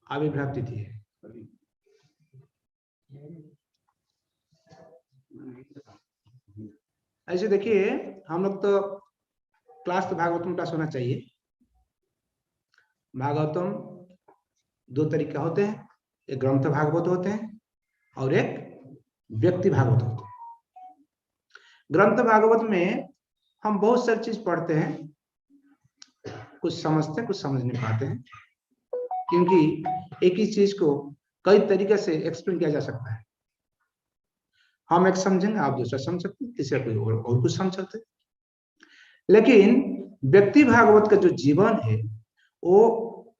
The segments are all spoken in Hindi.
आविर्भाव तिथि है। ऐसे देखिए, हम लोग तो क्लास तो भागवतम का होना चाहिए। भागवतम दो तरीका होते हैं, एक ग्रंथ भागवत होते हैं और एक व्यक्ति भागवत होते हैं। ग्रंथ भागवत में हम बहुत सारी चीज पढ़ते हैं, कुछ समझते हैं, कुछ समझ नहीं पाते हैं, क्योंकि एक ही चीज को कई तरीके से एक्सप्लेन किया जा सकता है। हम एक समझेंगे, आप दूसरा समझ सकते हैं, तीसरा कोई और कुछ समझ सकते हैं। लेकिन व्यक्ति भागवत का जो जीवन है वो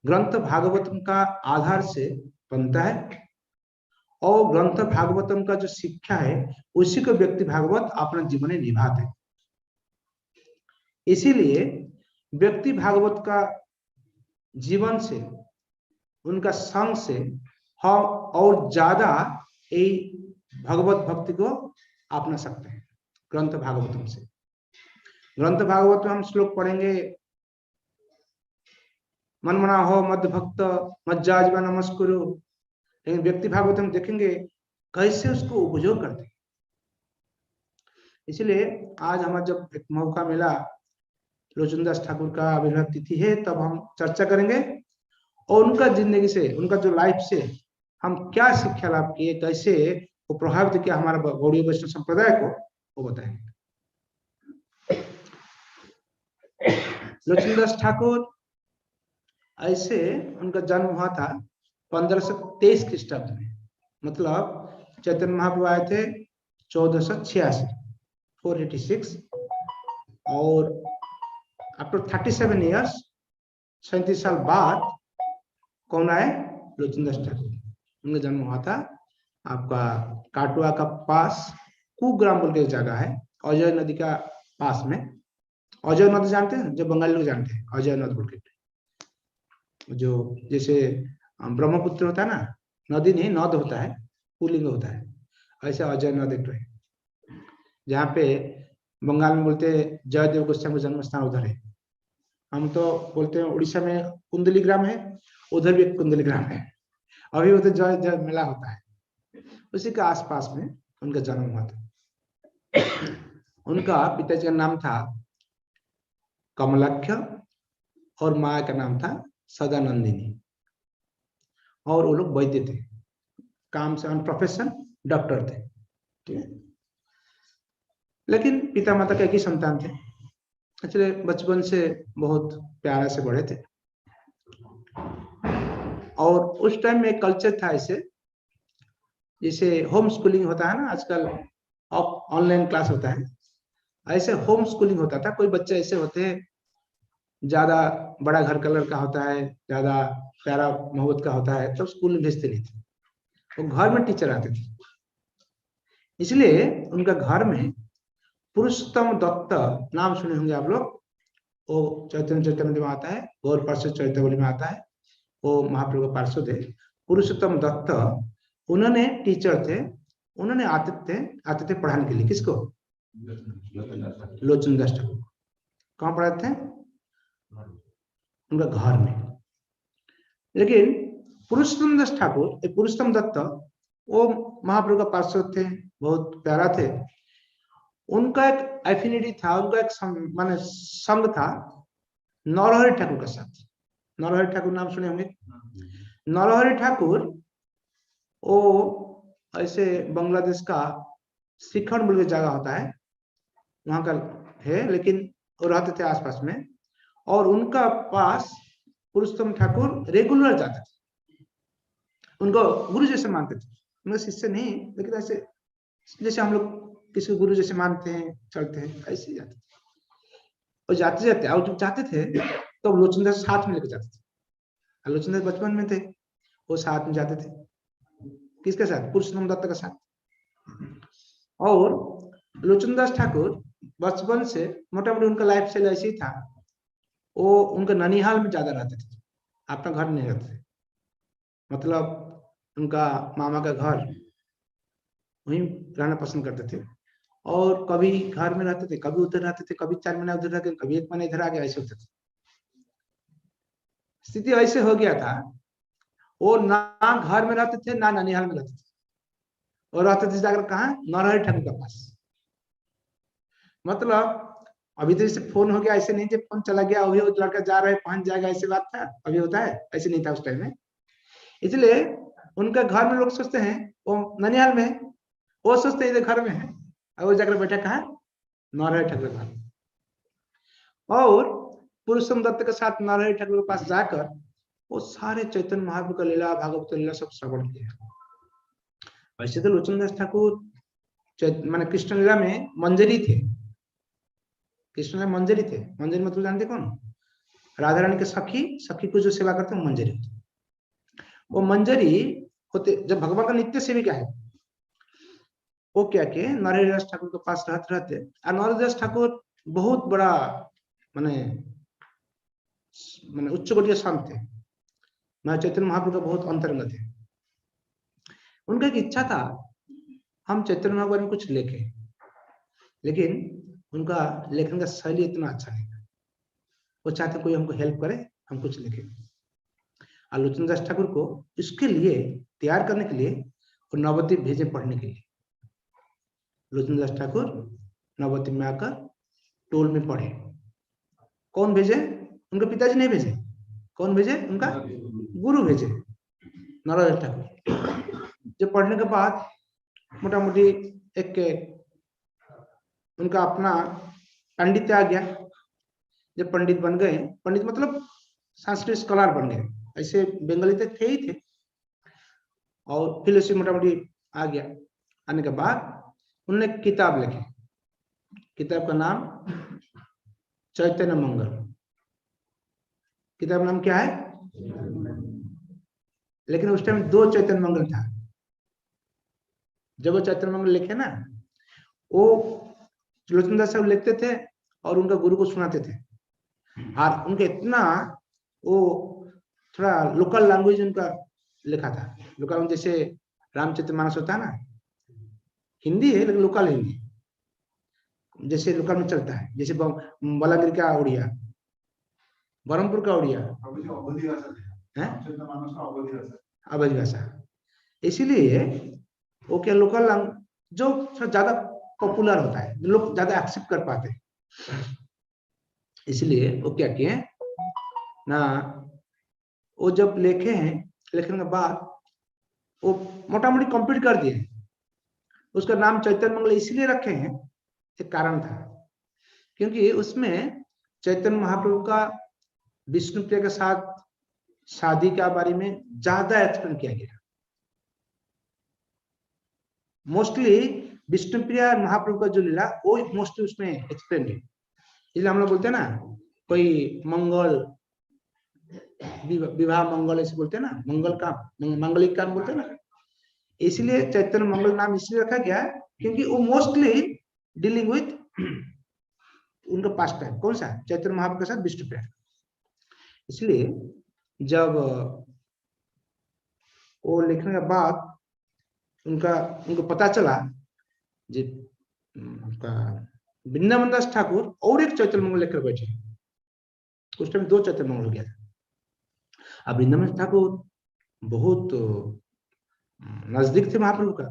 ग्रंथ भागवतम का आधार से बनता है, और ग्रंथ भागवतम का जो शिक्षा है उसी को व्यक्ति भागवत अपना जीवन में निभाते हैं। इसीलिए व्यक्ति भागवत का जीवन से, उनका संग से हम और ज्यादा भगवत भक्ति को अपना सकते हैं ग्रंथ भागवतम से। ग्रंथ भागवत में हम श्लोक पढ़ेंगे, मन मना हो मद भक्त मज्जाजमा नमस्कुरु, लेकिन व्यक्ति भागवत हम देखेंगे कैसे उसको उपयोग करते हैं। इसलिए आज हमारा जब एक मौका मिला, लोचनदास ठाकुर का आविर्भाव तिथि है, तब हम चर्चा करेंगे और उनका जिंदगी से, उनका जो लाइफ से हम क्या शिक्षा लाभ किए, कैसे वो प्रभावित किया हमारा गौड़ीय वैष्णव संप्रदाय को, वो बताएंगे। लोचनदास ठाकुर, ऐसे उनका जन्म हुआ था 1523 ख्रीष्टाब्द में, मतलब चैतन्य महाप्रभु आए थे 1486 486, और आफ्टर 37 ईयर्स 37 साल बाद कौन आए? लोचनदास ठाकुर। उनका जन्म हुआ था आपका काटुआ का पास कुग्राम बोल के जगह है, अजय नदी का पास में। अजय नदी जानते हैं, जो बंगाली लोग जानते हैं, अजय नदी बोल के, जो जैसे ब्रह्मपुत्र होता है ना, नदी नहीं नद होता है, पुलिंग होता है, ऐसे अजय नद एक है, जहाँ पे बंगाल में बोलते हैं जयदेव गोस्वामी का जन्म स्थान उधर है। हम तो बोलते हैं उड़ीसा में कुंडली ग्राम है, उधर भी एक कुंडली ग्राम है, अभी उधर जय जय मेला होता है, उसी के आसपास में उनका जन्म हुआ था। उनका पिताजी का नाम था कमलाख्य और माँ का नाम था सदानंदिनी, और वो लोग वैद्य थे, काम से ऑन प्रोफेशन डॉक्टर थे, ठीक है। लेकिन पिता माता का एक ही संतान थे, इसलिए बचपन से बहुत प्यारा से बड़े थे। और उस टाइम में एक कल्चर था ऐसे, जैसे होम स्कूलिंग होता है ना आजकल, ऑनलाइन क्लास होता है, ऐसे होम स्कूलिंग होता था। कोई बच्चे ऐसे होते हैं, ज्यादा बड़ा घर का लड़का होता है, ज्यादा प्यारा मोहब्बत का होता है, तो स्कूल में भेजते नहीं थे, वो घर में टीचर आते थे। इसलिए उनका घर में पुरुषोत्तम दत्त नाम सुने होंगे आप लोग, वो चैतन्य चैतन्य में आता है, गौर पार्षद चैतन्य में आता है, वो महाप्रभु का पार्षद है पुरुषोत्तम दत्त। उन्होंने टीचर थे, उन्होंने आते थे पढ़ाने के लिए। किसको? लोचनदास ठाकुर। कहाँ पढ़ाते थे? उनका घर में। लेकिन पुरुषोत्तम दास ठाकुर, पुरुषोत्तम दत्त, वो महाप्रभु का पार्षद थे, बहुत प्यारा थे। उनका एक एफिनिटी था, उनका एक माने संग था नरहरि ठाकुर के साथ। नरहरि ठाकुर नाम सुने होंगे। नरहरि ठाकुर वो ऐसे बांग्लादेश का शिखर बोल के जगह होता है, वहां का है, लेकिन वो रहते थे आसपास में, और उनका पास पुरुषोत्तम ठाकुर रेगुलर जाते थे, उनको गुरु जैसे मानते थे। उनके शिष्य नहीं, लेकिन ऐसे जैसे हम लोग किसी गुरु जैसे मानते हैं, चलते हैं, ऐसे जाते थे। और जाते जाते, और जब जाते थे तो लोचनदास साथ में लेकर जाते थे। लोचनदास बचपन में थे, वो साथ में जाते थे। किसके साथ? पुरुषोत्तम दत्त के साथ। और लोचनदास ठाकुर बचपन से मोटा मोटी उनका लाइफ स्टाइल ऐसे ही था, वो उनका ननिहाल में ज्यादा रहते थे, अपना घर नहीं रहते थे। मतलब उनका मामा का घर, वहीं रहना पसंद करते थे, और कभी घर में रहते थे, कभी उधर रहते थे, कभी 4 महीना उधर रह गए, कभी 1 महीना इधर आ गया, ऐसे होते थे। स्थिति ऐसे हो गया था, वो ना घर में रहते थे ना ननिहाल में रहते थे, और रहते थे जाकर कहाँ, नरहरि ठाकुर के पास। मतलब अभी तो जैसे फोन हो गया, ऐसे नहीं जब फोन चला गया अभी वो लड़का जा रहा है पहुंच जाएगा, ऐसे बात था अभी होता है, ऐसे नहीं था उस टाइम में। इसलिए उनका घर में लोग सोचते हैं वो ननिहाल में है, वो सोचते हैं घर में है, और वो जाकर बैठा कहाँ, नरहरि ठाकुर के घर। और पुरुषोत्तम दत्त के साथ नरहरि ठाकुर के पास जाकर वो सारे चैतन्य महाप्रभु का लीला, भागवत लीला सब श्रवण किया। वैसे तो लोचन दास ठाकुर माने कृष्ण लीला में मंजरी थे, कृष्ण लीला मंजरी थे। मंजरी मतलब जानते कौन, राधा रानी के सखी, सखी को जो सेवा करते हैं मंजरी होते। वो मंजरी होते जब भगवान का नित्य सेविका है, वो क्या के नरहरि दास ठाकुर के पास रहते रहते, और नरहरि दास ठाकुर बहुत बड़ा माने माने उच्च कोटि संत थे, मैं चैतन्य महाप्रभु का बहुत अंतरंग थे। उनका एक इच्छा था हम चैतन्य महाप्रभु में कुछ लिखें, लेकिन उनका लेखन का शैली इतना अच्छा नहीं था। वो चाहते कोई हमको हेल्प करे, हम कुछ लिखें। और लोचन दास ठाकुर को इसके लिए तैयार करने के लिए वो नवद्वीप भेजे पढ़ने के लिए। लोचन दास ठाकुर नवद्वीप में आकर टोल में पढ़े। कौन भेजे, उनके पिताजी नहीं भेजे, कौन भेजे, उनका गुरु भेजे, नरहरि ठाकुर। जो पढ़ने के बाद मोटा मोटी एक उनका अपना पंडित आ गया। जब पंडित बन गए, पंडित मतलब संस्कृत स्कॉलर बन गए, ऐसे बंगाली तक थे ही थे, और फिलोसफी मोटा मोटी आ गया। आने के बाद उन्होंने किताब लिखी, किताब का नाम चैतन्य मंगल। किताब नाम क्या है, लेकिन उस टाइम 2 चैतन्य मंगल था। जब वो चैतन्य मंगल लिखे ना, वो लोचन दास साहब लिखते थे और उनका गुरु को सुनाते थे। और उनके इतना वो थोड़ा लोकल लैंग्वेज उनका लिखा था, लोकल जैसे रामचरितमानस होता है ना, हिंदी है लेकिन लोकल हिंदी, जैसे लोकल में चलता है, जैसे बलांगीर का उड़िया, बरहमपुर का उड़िया है, अवध भाषा। इसीलिए वो क्या लोकल जो ज्यादा पॉपुलर होता है, लोग ज्यादा एक्सेप्ट कर पाते हैं, इसलिए वो क्या किए ना, वो जब लिखे हैं, लिखने के बाद वो मोटा मोटी कंप्लीट कर दिए। उसका नाम चैतन्य मंगल इसलिए रखे हैं, एक कारण था, क्योंकि उसमें चैतन्य महाप्रभु का विष्णुप्रिया के साथ शादी के बारे में ज्यादा एक्सप्लेन किया गया। मोस्टली विष्णुप्रिया महाप्रभु का जो लीला वो मोस्टली उसमें एक्सप्लेन है। इसलिए हम लोग बोलते हैं ना, कोई मंगल विवाह मंगल ऐसे बोलते हैं ना, मंगल का मंगलिक काम बोलते हैं ना, इसलिए चैतन्य मंगल नाम इसलिए रखा गया क्योंकि वो मोस्टली डीलिंग विथ उनका पास्ट टाइम। कौन सा, चैतन्य महाप्रभु के साथ विष्णुप्रिया। इसलिए जब वो लिखने के बाद उनको पता चला जी उनका वृंदावन दास ठाकुर और एक चैतन्य मंगल लेकर बैठे, उस टाइम 2 चैतन्य मंगल हो गया था। अब वृंदावन ठाकुर बहुत नजदीक थे महाप्रभु का,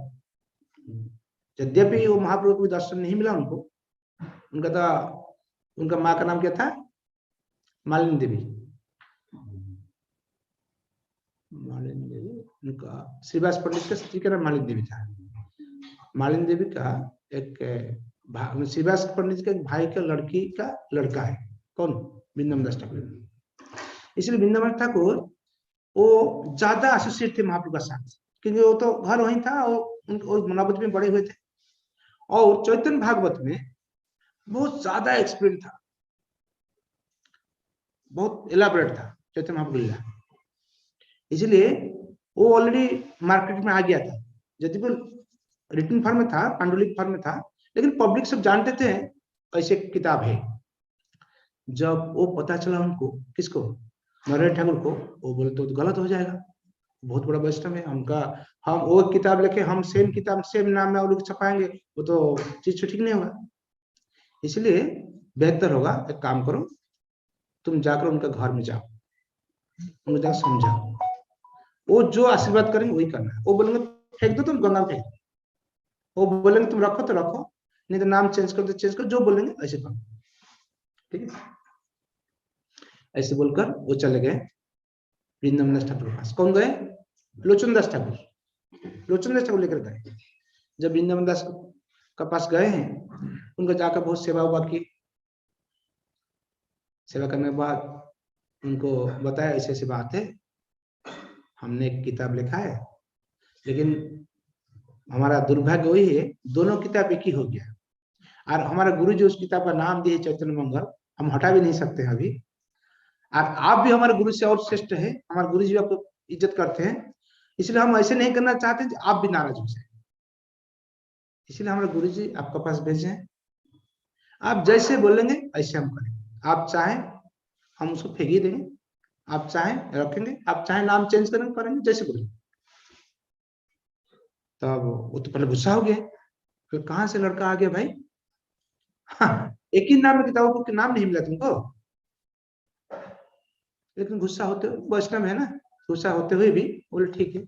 यद्यपि वो महाप्रभु को दर्शन नहीं मिला उनको। उनका था, उनका माँ का नाम क्या था, मालिनी देवी। मालिनी देवी, उनका श्रीवास पंडित का स्त्री का नाम मालिनी देवी था। मालिनी देवी का एक श्रीवास पंडित के भाई का लड़की का लड़का है, कौन, वृंदावन दास ठाकुर। इसलिए वृंदावन ठाकुर वो ज्यादा एसोसिएट थे महाप्रभु के साथ, क्योंकि वो तो घर वहीं था, वो नवद्वीप में बड़े हुए थे। और चैतन्य भागवत में बहुत ज्यादा एक्सपीरियंस था, बहुत एलाबोरेट था चैतन्य महाप्रभु लीला। इसलिए वो ऑलरेडी मार्केट में आ गया था, यदि वो रिटन फॉर्म में था, पांडुलिपि फॉर्म में था, लेकिन पब्लिक सब जानते थे ऐसे किताब है। जब वो पता चला उनको, किसको, नरहरि ठाकुर को, वो बोले तो गलत हो जाएगा, बहुत बड़ा वैष्णव है हमका, हम वो किताब लेके हम सेम किताब सेम नाम में और लोग छपाएंगे, वो तो चीज ठीक नहीं होगा। इसलिए बेहतर होगा एक काम करो, तुम जाकर उनका घर में जाओ, उनको जाकर समझाओ। वो जो आशीर्वाद करेंगे वही करना है। वो बोलेंगे फेंक दो तुम गंगा में फेंक दो, वो बोलेंगे तुम रखो तो रखो, नहीं तो नाम चेंज कर दो चेंज कर, जो बोलेंगे ऐसे करो, ठीक है। ऐसे बोलकर वो चले गए वृंदावन दास ठाकुर के पास। कौन गए? लोचन दास ठाकुर। लोचन दास ठाकुर लेकर गए। जब वृंदावन दास का पास गए हैं, उनको जाकर बहुत सेवा हुआ की। सेवा करने के बाद उनको बताया ऐसे ऐसी बात है, हमने एक किताब लिखा है, लेकिन हमारा दुर्भाग्य वही है दोनों किताब एक ही हो गया, और हमारा गुरु जी उस किताब का नाम दिए चैतन्य मंगल, हम हटा भी नहीं सकते हैं अभी। और आप भी हमारे गुरु से और श्रेष्ठ है, हमारे गुरु जी आपको इज्जत करते हैं, इसलिए हम ऐसे नहीं करना चाहते आप भी नाराज हो जाए, इसलिए हमारे गुरु जी आपके पास भेजे हैं। आप जैसे बोलेंगे ऐसे हम करेंगे, आप चाहें हम उसको फेंक ही देंगे, आप चाहें रखेंगे, आप चाहें नाम चेंज करेंगे, करेंगे जैसे बोलेंगे। तब वो तो पहले गुस्सा हो गया, फिर कहां से लड़का आ गया भाई, हाँ, एक ही नाम में किताबों को नाम नहीं मिला तुमको, लेकिन गुस्सा होते हुए, वैष्णव है ना, गुस्सा होते हुए भी बोले ठीक है।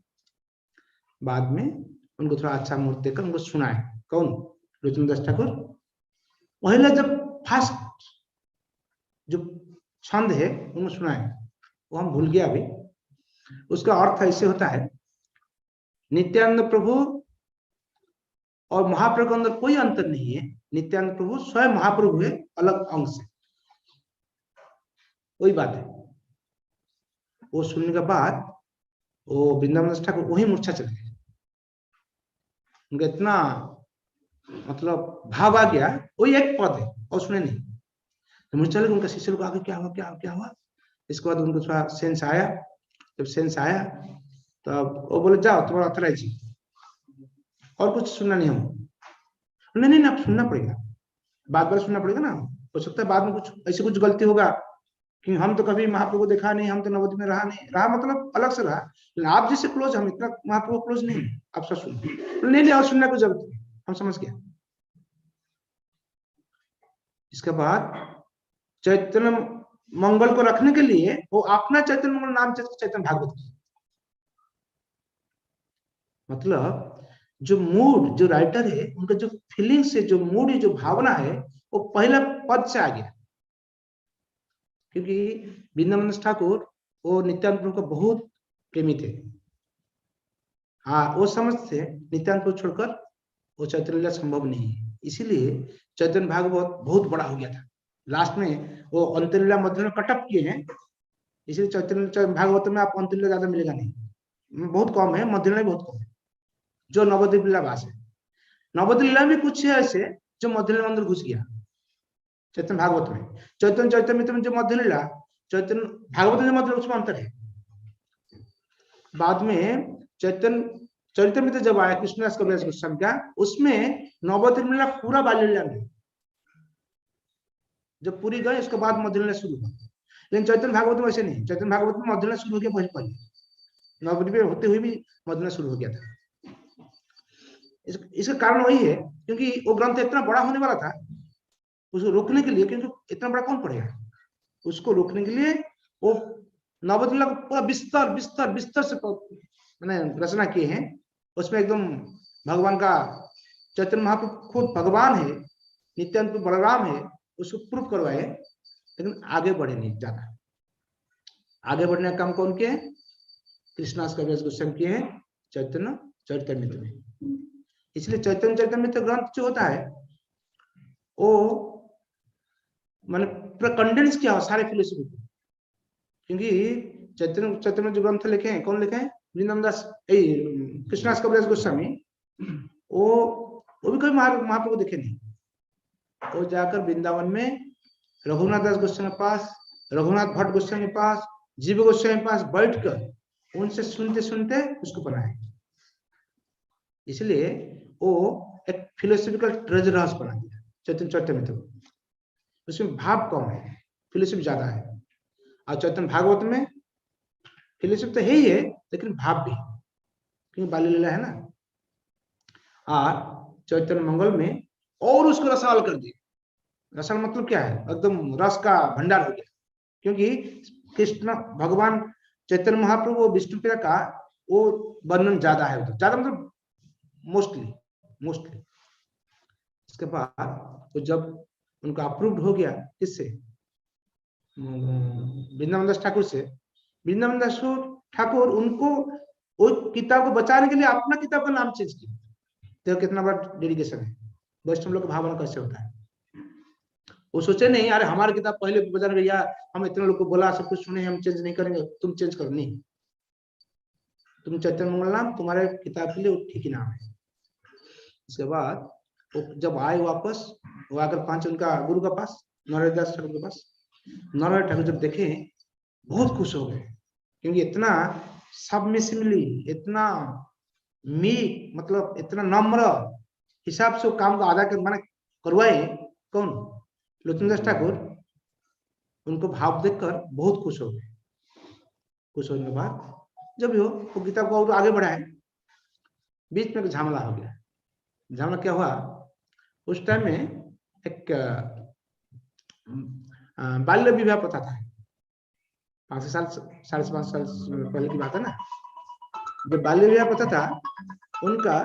बाद में उनको थोड़ा अच्छा मुहूर्त देकर उनको सुनाए। कौन? लोचनदास ठाकुर। पहले जब फर्स्ट जो छंद है उनको सुनाए, वो हम भूल गया अभी। उसका अर्थ ऐसे होता है, नित्यानंद प्रभु और महाप्रभु के अंदर कोई अंतर नहीं है, नित्यानंद प्रभु स्वयं महाप्रभु है, अलग अंग से, वही बात है। वो सुनने के बाद वो वृंदावन दास ठाकुर वही मूर्छा चले गए, उनका इतना मतलब भाव आ गया, वही एक पद है और सुने नहीं, तो मुझे चले उनका शिष्य लोग आगे क्या हुआ क्या हुआ क्या हुआ। इसके बाद उनको थोड़ा सेंस आया, जब सेंस आया तो वो बोले जाओ तुम्हारा ऑथराइज, और कुछ सुनना नहीं हम। नहीं नहीं आप सुनना पड़ेगा, बात बात सुनना पड़ेगा ना, हो सकता है बाद में कुछ ऐसी कुछ गलती होगा, कि हम तो कभी महाप्रभु को देखा नहीं, हम तो नवद्वीप में रहा नहीं, रहा मतलब अलग से रहा, लेकिन आप जैसे क्लोज हम इतना महाप्रभु क्लोज नहीं, आप सब सुन। नहीं नहीं और सुनने को जरूरत नहीं, हम समझ गया। इसके बाद चैतन्य मंगल को रखने के लिए वो अपना चैतन्य मंगल नाम चैतन्य भागवत, मतलब जो मूड जो राइटर है उनका जो फीलिंग्स है, जो मूड है, जो भावना है, वो पहला पद से आ गया। क्योंकि वृंदावन ठाकुर वो नित्यानंद प्रभु का बहुत प्रेमी थे, हाँ वो समझते नित्यानंद प्रभु छोड़कर वो चैतन्य लीला संभव नहीं है, इसीलिए चैतन्य भागवत बहुत बड़ा हो गया था। लास्ट में वो अंत्य लीला मध्य में कटअप किए हैं, इसलिए चैतन्य भागवत में आप अंत्य लीला ज्यादा मिलेगा नहीं, बहुत कम है, मध्य लीला बहुत कम है, जो नवद्वीप लीला वास है। नवद्वीप लीला में कुछ है ऐसे जो मध्य लीला अंदर घुस गया चैतन्य भागवत में, चैतन्य चैतन्य में जो मध्य लीला, चैतन्य भागवत में मध्य उसमें अंतर है। बाद में चैतन्य चरितमृत जब आया कृष्णदास कविराज गोस्वामी का, उसमें नवद्वीप लीला पूरा बाल्य लीला में, जब पूरी गए उसके बाद मध्य लीला शुरू हुआ। लेकिन चैतन्य भागवत में ऐसे नहीं, चैतन्य भागवत में मध्य लीला शुरू हो गया पहले पहले, नवद्वीप होते हुए भी मध्य लीला शुरू हो गया था। इसका कारण वही है क्योंकि वो ग्रंथ इतना बड़ा होने वाला था, उसको रोकने के लिए, क्योंकि इतना बड़ा कौन पढ़ेगा, उसको रोकने के लिए वो नवद्वीप लीला को पूरा बिस्तर बिस्तर बिस्तर से मैंने रचना किए हैं। उसमें एकदम भगवान का चैतन्य महाप्रभु खुद भगवान है, नित्यानंद बलराम है, उसको प्रूफ करवाए, लेकिन आगे बढ़े नहीं ज्यादा। आगे बढ़ने का काम कौन किए हैं? कृष्णदास कविराज गोस्वामी किए हैं चैतन्य चरितमृत में। इसलिए चैतन्य चरितमृत ग्रंथ जो होता है वो मैंने पूरा कंडेंस किया हो सारे फिलोसफी को, क्योंकि चैतन्य चैतन्य जो ग्रंथ लिखे हैं, कौन लिखे हैं? वृंदावन दास कृष्णदास कविराज गोस्वामी। वो भी कोई महाप्रभु देखे नहीं, वो जाकर वृंदावन में रघुनाथ दास गोस्वामी के पास, रघुनाथ भट्ट गोस्वामी के पास, जीव गोस्वामी के पास बैठकर उनसे सुनते सुनते उसको बनाए। इसलिए वो एक फिलोसफिकल ट्रेजर हाउस बना दिया चैतन्य चरितमृत को। उसमें भाव कम है, फिलोसफी ज्यादा है। और चैतन्य भागवत में फिलोसफी तो है ही है, लेकिन भाव भी, क्योंकि बाल्य लीला है ना। और चैतन्य मंगल में और उसको रसाल कर दिया। रसाल मतलब क्या है? एकदम रस का भंडार हो गया, क्योंकि कृष्ण भगवान चैतन्य महाप्रभु विष्णुप्रिया का वो वर्णन ज्यादा है उधर, ज्यादा मतलब मोस्टली। इसके बाद वो जब उनका अप्रूव्ड हो गया किससे, वृंदावन दास ठाकुर से, वृंदावन दास ठाकुर उनको वो किताब को बचाने के लिए अपना किताब का नाम चेंज किया। देखो कितना बड़ा डेडिकेशन है, वैष्णव लोग का भावना कैसे होता है। वो सोचे नहीं अरे हमारी किताब पहले बजा भैया, हम इतने लोग को बोला, सब कुछ सुने, हम चेंज नहीं करेंगे, तुम चेंज करो, नहीं, तुम चैतन्य मंगल नाम तुम्हारे किताब के लिए ठीक ही नाम है। इसके बाद वो जब आए वापस, वो आकर पांच उनका गुरु के पास, नारायण दास ठाकुर के पास, नारायण ठाकुर जब देखे बहुत खुश हो गए, क्योंकि इतना सबमिसिवली, इतना मीक, मतलब इतना नम्र हिसाब से काम को आधा कर माने करवाए। कौन? लोचन दास ठाकुर। उनको भाव देखकर बहुत खुश हो गए। खुश होने के बाद जब वो किताब को और आगे बढ़ाए, बीच में झमेला हो गया। झमेला क्या हुआ, उस टाइम में एक बाल्य विवाह प्रथा था। 5 साल 5.5 साल पहले की बात है ना। जो बाल्य विवाह प्रथा था, उनका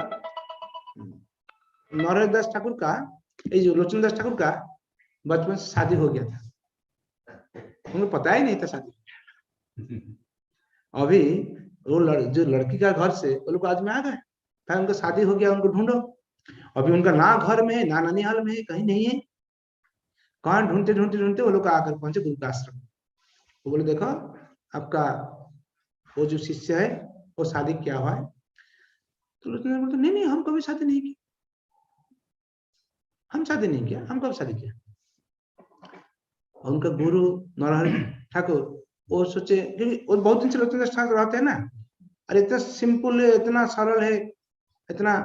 नारायण दास ठाकुर का, ये जो लोचन दास ठाकुर का बचपन से शादी हो गया था, उनको पता ही नहीं था शादी। अभी वो जो लड़की का घर से वो लोग आज में आ गए, फिर उनका शादी हो गया, उनको ढूंढो। अभी उनका ना घर में है, ना ननिहाल में है, कहीं नहीं है। कहाँ ढूंढते ढूंढते ढूंढते वो लोग आकर पहुंचे गुरु का आश्रम। वो बोले देखो आपका वो जो शिष्य है वो शादी किया हुआ है। तो लोचन बोलते नहीं नहीं, हम कभी शादी नहीं की, हम शादी नहीं किया, हम कब शादी किया। उनका गुरु नारायण ठाकुर वो सोचे, क्योंकि वो बहुत दिन से लोचन दास ठाकुर रहते हैं ना, अरे इतना सिंपल है, इतना सरल है, इतना,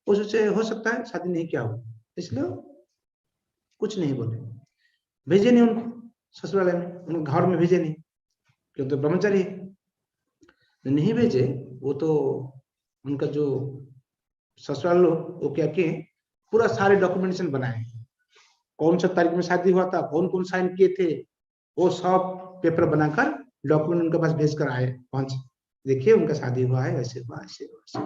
वो सोचे हो सकता है शादी नहीं किया हो, इसलिए कुछ नहीं बोले, भेजे नहीं उनको ससुरालय में, उनको घर में भेजे नहीं, क्यों तो ब्रह्मचारी नहीं भेजे। वो तो उनका जो ससुराल लोग वो क्या किए, पूरा सारे डॉक्यूमेंटेशन बनाए, कौन सा तारीख में शादी हुआ था, कौन कौन साइन किए थे, वो सब पेपर बनाकर डॉक्यूमेंट उनके पास भेज कर आए, पहुंच देखिए उनका शादी हुआ है, ऐसे हुआ, ऐसे हुआ।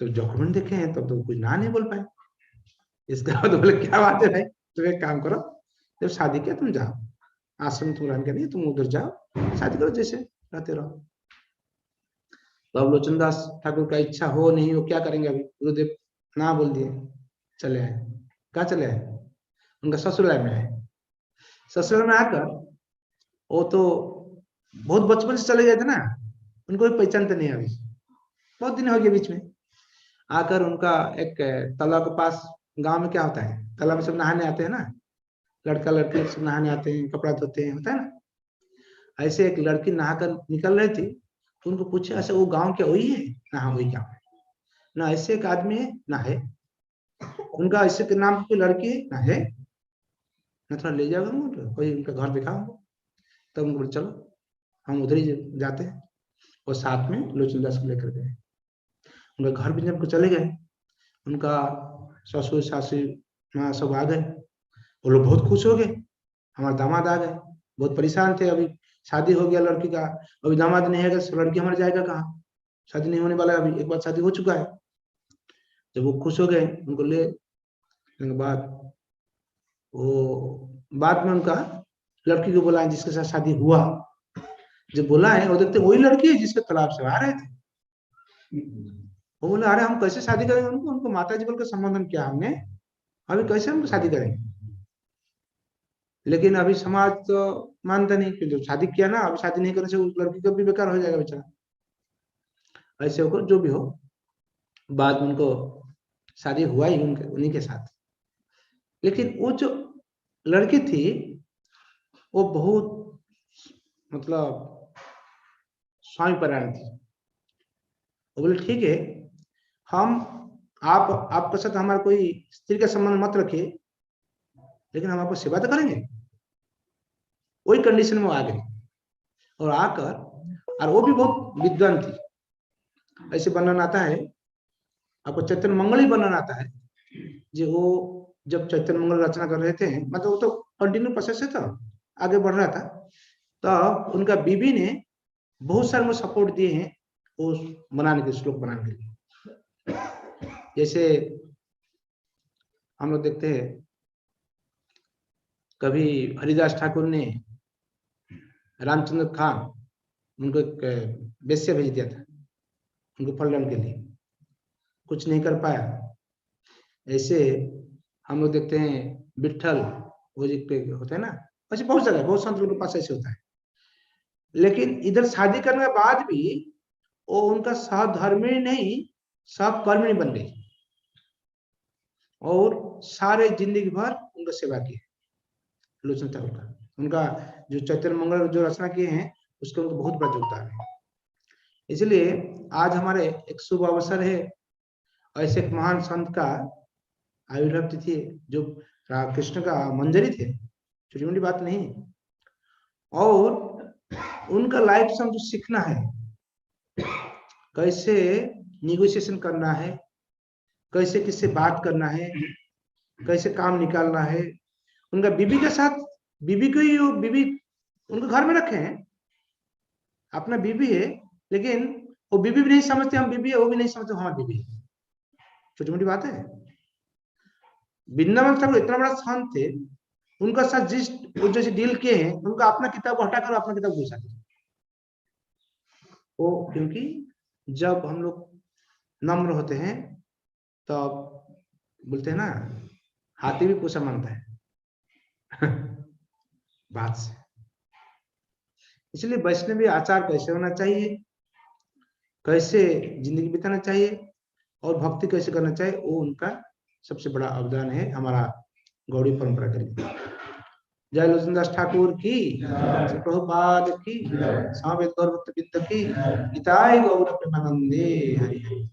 तो डॉक्यूमेंट देखे हैं तब तो कुछ ना नहीं बोल पाए। इसके बाद बोले क्या बात है भाई, तुम एक काम करो, जब शादी किया तुम जाओ आश्रम, तुम रहने के लिए तुम उधर जाओ, शादी करो, जैसे रहते रहो। तो अब लोचन दास ठाकुर का इच्छा हो नहीं हो, क्या करेंगे, अभी गुरुदेव ना बोल दिए, चले आए। कहाँ चले आए? उनका ससुराल में आए। ससुराल में आकर वो तो बहुत बचपन से चले गए थे ना, उनको भी पहचानते नहीं, अभी बहुत दिन हो गए बीच में। आकर उनका एक तालाब के पास, गांव में क्या होता है, तालाब में सब नहाने आते हैं ना, लड़का लड़की सब नहाने आते हैं, कपड़ा धोते हैं, होता है ना। ऐसे एक लड़की नहाकर निकल रही थी, तो उनको पूछे अच्छा वो गांव क्या वही है ना? हाँ वही गाँव है ना, ऐसे एक आदमी है ना, है उनका ऐसे के नाम की लड़की है ना, है ना, थोड़ा ले जाओगे कोई उनका घर दिखाओ। तब उनको बोले चलो हम उधर ही जाते हैं, और साथ में लोचन दास को लेकर गए। उनका घर भी जब चले गए, उनका ससुर सासू माँ सब आ गए, वो लोग बहुत खुश हो गए, हमारे दामाद आ गए। बहुत परेशान थे, अभी शादी हो गया लड़की का, अभी दामाद नहीं है, लड़की हमारे जाएगा कहाँ, शादी नहीं होने वाला है, अभी एक बार शादी हो चुका है। जब वो खुश हो गए, उनको ले के बाद वो बाद में उनका लड़की को बुलाए जिसके साथ शादी हुआ। जब बुलाए वो देखते वही लड़की है जिसके तालाब से आ रहे थे। वो बोले अरे हम कैसे शादी करेंगे उनको, उनको माता जी बोल के संबोधन किया हमने, अभी कैसे हम शादी करेंगे। लेकिन अभी समाज तो मानता नहीं कि जो शादी किया ना, अभी शादी नहीं करने से उस लड़की का भी बेकार हो जाएगा बेचारा। ऐसे होकर जो भी हो, बाद में उनको शादी हुआ ही उनके उन्हीं के साथ। लेकिन वो जो लड़की थी वो बहुत मतलब स्वामी परायण थी। वो बोले ठीक है, हम आप आपके साथ हमारा कोई स्त्री का संबंध मत रखिए, लेकिन हम आपको सेवा तो करेंगे। वही कंडीशन में वो आ गई, और आकर, और वो भी बहुत विद्वान थी। ऐसे वर्णन आता है, आपको चैतन्य मंगल ही वर्णन आता है, जो वो जब चैतन्य मंगल रचना कर रहे थे, मतलब वो तो कंटिन्यू प्रोसेस से था, आगे बढ़ रहा था, तो उनका बीबी ने बहुत सारे सपोर्ट दिए हैं वो बनाने के, श्लोक बनाने के लिए। जैसे हम लोग देखते हैं कभी हरिदास ठाकुर ने रामचंद्र खान उनको एक वेश्या भेज दिया था उनको पलटन के लिए, कुछ नहीं कर पाया। ऐसे हम लोग देखते हैं विठल वो जो होता है ना, ऐसे बहुत जगह बहुत संत लोगों के पास ऐसे होता है। लेकिन इधर शादी करने के बाद भी वो उनका सहधर्मिणी नहीं सहकर्मिणी बन गई और सारे जिंदगी भर उनका सेवा की लोचन ठाकुर का। उनका जो चैतन्य मंगल जो रचना किए हैं उसके उनको बहुत बड़ा योगदान है। इसलिए आज हमारे एक शुभ अवसर है, ऐसे एक महान संत का आविर्भाव तिथि जो कृष्ण का मंजरी थे, छोटी मोटी बात नहीं। और उनका लाइफ से जो सीखना है, कैसे निगोशिएशन करना है, कैसे किससे बात करना है, कैसे काम निकालना है। उनका बीबी के साथ, बीबी को ही बीबी उनको घर में रखे हैं, अपना बीबी है, लेकिन वो बीबी भी नहीं समझते हम बीबी है, वो भी नहीं समझते हमारी बीबी है। छोटी मोटी बात है। वृंदावन ठाकुर इतना बड़ा संत थे, उनका साथ जिस जैसे डील किए हैं, उनका अपना किताब को हटाकर अपना किताब घुसा दिया वो, क्योंकि जब हम लोग नम्र होते हैं तो बोलते हैं ना, हाथी भी पूछा मानता है बात से। इसलिए वैष्णवी आचार कैसे होना चाहिए, कैसे जिंदगी बिताना चाहिए और भक्ति कैसे करना चाहिए, वो उनका सबसे बड़ा अवदान है हमारा गौड़ी परंपरा के लिए। जय लोचनदास ठाकुर की, श्री प्रभुपाद की, स्वामी गौर भक्त बिंद की, गीताय गौर प्रेमानंदे हरि हरि।